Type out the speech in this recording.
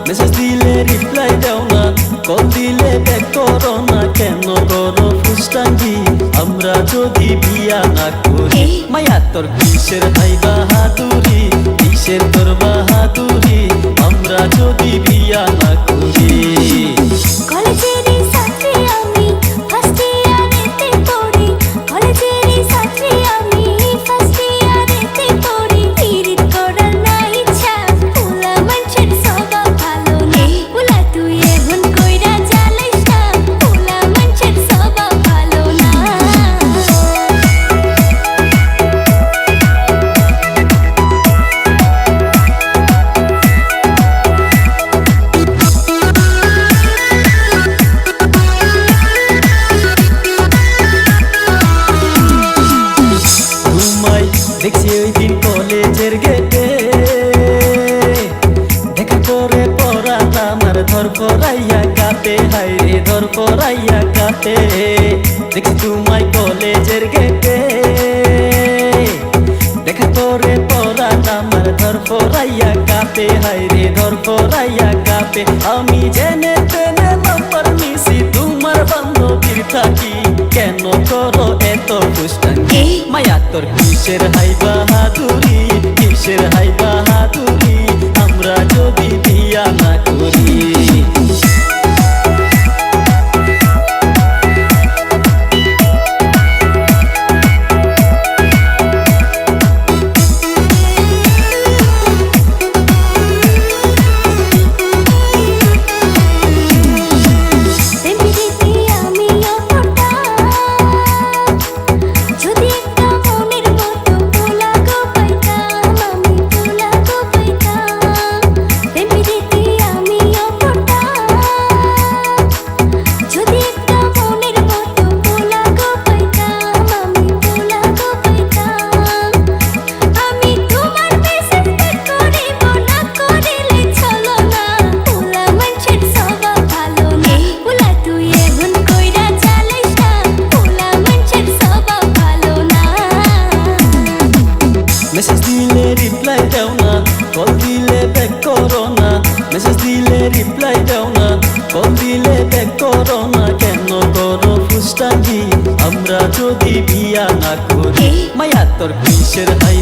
Message দিলে reply দাও না, কল দিলে ব্যাক করো না, কেন করো ফুসটাঙ্গি আমরা যদি বিয়া না করি? মায়া তোর কিসের ভাই বাহাদুরি, কিসের তোর বাহাদুরি আমরা যদি বিয়া না করি? কলেজেরই ছাত্রী আমি, ফার্স্ট ইয়ারেতে পড়ি। কলেজেরই ছাত্রী আমি, ফার্স্ট ইয়ারেতে পড়ি। পিরিত করার না ইচ্ছা, পোলা মানুষের স্বভাব ভালো না। পোলা তুই এমন কইরা জ্বালাইস না, পোলা মানুষের স্বভাব ভালো না। দেখছি ওই দিন কলেজের গেটে, দেখা করে পড়াতাম আর ধর পড়াইয়া কাটে, হাই রে ধর পড়াইয়া কাটে। দেখছি তোমায় কলেজের গেটে, দেখা করে পড়াতাম আর ধর পড়াইয়া কাটে, হাই রে ধর পড়াইয়া কাটে। আমি জেনে তেনে নাম্বার নিছি তোমার বান্ধবীর থাকি, কেন করো এত দুষ্টাঙ্গি? মায়া তোর কিসের হাই বাহাদুরি, কিসের হাই বাহাদুরি আমরা যদি বিয়া না করি? মেসেজ দিলে রিপ্লাই দাও না, কল দিলে ব্যাক করো না, মেসেজ দিলে রিপ্লাই দাও না, কল দিলে ব্যাক করো না, কেন করো ফুসটাঙ্গি আমরা যদি বিয়া না করি? মায়া তোর কিসের হাই